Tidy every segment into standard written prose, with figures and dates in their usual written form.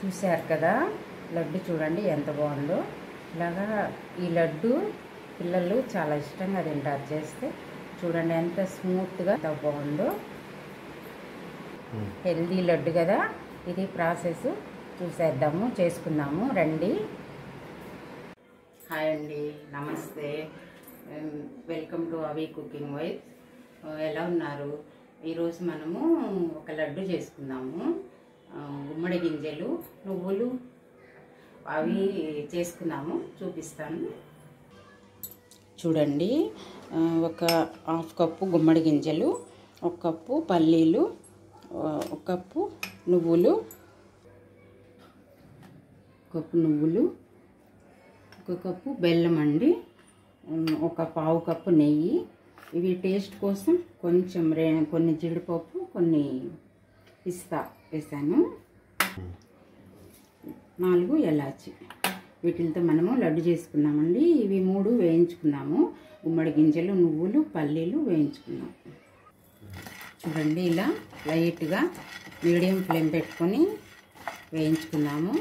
చూశారు కదా, లడ్డు చూడండి ఎంత బాగుందో. ఇలాగా ఈ లడ్డు పిల్లలు చాలా ఇష్టంగా తింటారు చేస్తే. చూడండి ఎంత స్మూత్గా ఎంత బాగుందో. హెల్దీ లడ్డు కదా. ఇది ప్రాసెస్ చూసేద్దాము, చేసుకుందాము రండి. హాయ్ అండి, నమస్తే, వెల్కమ్ టు అవి కుకింగ్ వైఫ్. ఎలా ఉన్నారు? ఈరోజు మనము ఒక లడ్డు చేసుకుందాము. గుమ్మడి గింజలు, నువ్వులు అవి చేసుకుందాము, చూపిస్తాను. చూడండి, ఒక హాఫ్ కప్పు గుమ్మడి గింజలు, ఒక కప్పు పల్లీలు, ఒక కప్పు నువ్వులు, ఒక కప్పు బెల్లం అండి, ఒక పావు కప్పు నెయ్యి. ఇవి టేస్ట్ కోసం కొంచెం కొన్ని జీడిపప్పు, కొన్ని పిస్తా వేసాను, 4 ఎలాచి. వీటితో మనము లడ్డు చేసుకున్నామండి. ఇవి 3 వేయించుకున్నాము. గుమ్మడి గింజలు, నువ్వులు, పల్లీలు వేయించుకున్నాము. చూడండి, ఇలా లైట్గా మీడియం ఫ్లేమ్ పెట్టుకొని వేయించుకున్నాము.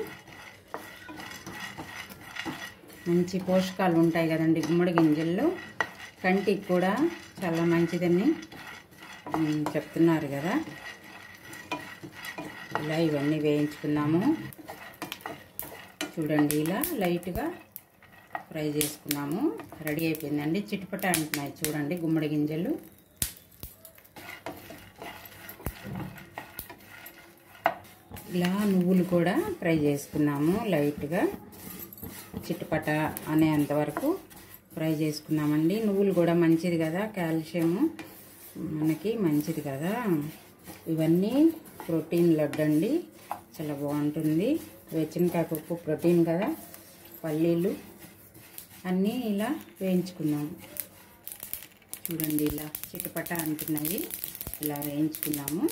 మంచి పోషకాలు ఉంటాయి కదండి గుమ్మడి గింజల్లో. కంటికి కూడా చాలా మంచిదని చెప్తున్నారు కదా. ఇలా ఇవన్నీ వేయించుకున్నాము. చూడండి, ఇలా లైట్గా ఫ్రై చేసుకున్నాము. రెడీ అయిపోయిందండి. చిటపట అంటున్నాయి చూడండి గుమ్మడి గింజలు. ఇలా నువ్వులు కూడా ఫ్రై చేసుకున్నాము. లైట్గా చిటపట అనేంతవరకు ఫ్రై చేసుకున్నామండి. నువ్వులు కూడా మంచిది కదా, కాల్షియము మనకి మంచిది కదా. ఇవన్నీ ప్రోటీన్ లడ్డు అండి, చాలా బాగుంటుంది. వేరుశనగ పప్పు ప్రోటీన్ కదా. పల్లీలు అన్నీ ఇలా వేయించుకున్నాము. చూడండి, ఇలా చిటపట అంటున్నాయి. ఇలా వేయించుకున్నాము.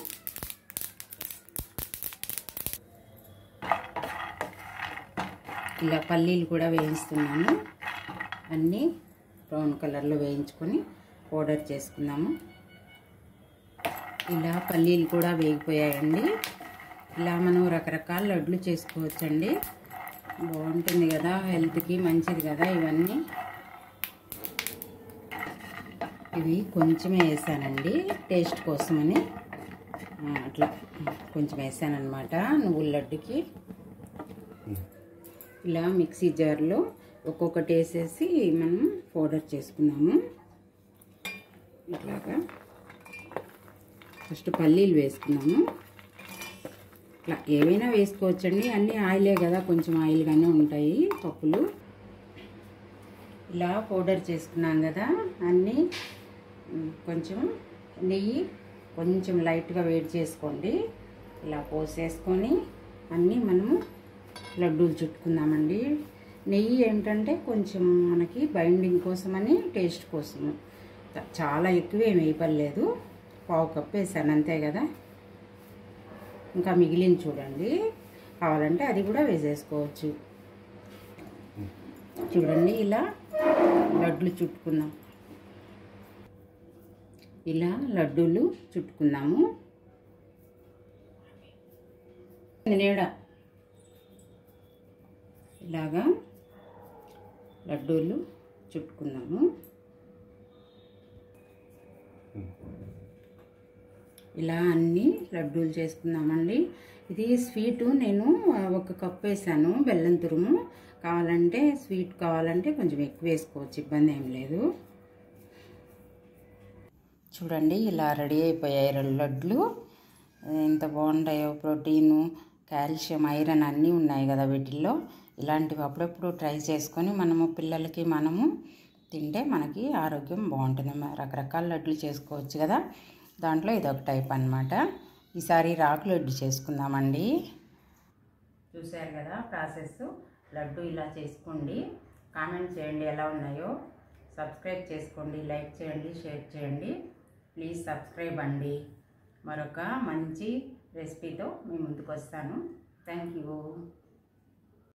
ఇలా పల్లీలు కూడా వేయిస్తున్నాము. అన్నీ బ్రౌన్ కలర్లో వేయించుకొని పౌడర్ చేసుకున్నాము. ఇలా పల్లీలు కూడా వేగిపోయాయండి. ఇలా మనం రకరకాల లడ్లు చేసుకోవచ్చండి. బాగుంటుంది కదా, హెల్త్కి మంచిది కదా. ఇవన్నీ ఇవి కొంచెమే వేసానండి, టేస్ట్ కోసమని అట్లా కొంచెం వేసానమాట నువ్వుల లడ్డుకి. ఇలా మిక్సీ జార్లో ఒక్కొక్కటి వేసేసి మనం పౌడర్ చేసుకున్నాము. ఇట్లాగా ఫస్ట్ పల్లీలు వేసుకున్నాము. ఇట్లా ఏవైనా వేసుకోవచ్చండి, అన్నీ ఆయిలే కదా, కొంచెం ఆయిల్గానే ఉంటాయి పప్పులు. ఇలా పౌడర్ చేసుకున్నాం కదా, అన్నీ కొంచెం నెయ్యి కొంచెం లైట్గా వేడి చేసుకోండి. ఇలా పోసేసుకొని అన్నీ మనము లడ్డూలు చుట్టుకుందామండి. నెయ్యి ఏంటంటే కొంచెం మనకి బైండింగ్ కోసమని, టేస్ట్ కోసము. చాలా ఎక్కువ ఏమి వేయపర్లేదు, పావు కప్పు వేసాను అంతే కదా. ఇంకా మిగిలింది చూడండి, కావాలంటే అది కూడా వేసేసుకోవచ్చు. చూడండి, ఇలా లడ్డూలు చుట్టుకుందాం. ఇలా లడ్డూలు చుట్టుకుందాము. నేడ ఇలాగా లడ్డూలు చుట్టుకుందాము. ఇలా అన్ని లడ్డూలు చేసుకుందామండి. ఇది స్వీటు నేను 1 కప్పు వేసాను, బెల్లం తురుము. కావాలంటే స్వీట్ కావాలంటే కొంచెం ఎక్కువ వేసుకోవచ్చు, ఇబ్బంది ఏం లేదు. చూడండి, ఇలా రెడీ అయిపోయాయి 2 లడ్లు. ఎంత బాగుంటాయో. ప్రోటీను, కాల్షియం, ఐరన్ అన్నీ ఉన్నాయి కదా వీటిల్లో. ఇలాంటివి అప్పుడప్పుడు ట్రై చేసుకొని మనము పిల్లలకి మనము తింటే మనకి ఆరోగ్యం బాగుంటుంది. రకరకాల లడ్లు చేసుకోవచ్చు కదా, దాంట్లో ఇదొక టైప్ అన్నమాట. ఈసారి రాకు లడ్డు చేసుకుందామండి. చూశారు కదా ప్రాసెస్. లడ్డు ఇలా చేసుకోండి. కామెంట్ చేయండి ఎలా ఉన్నాయో. సబ్స్క్రైబ్ చేసుకోండి, లైక్ చేయండి, షేర్ చేయండి. ప్లీజ్ సబ్స్క్రైబ్ అండి. మరొక మంచి రెసిపీతో మీ ముందుకు వస్తాను. Thank you.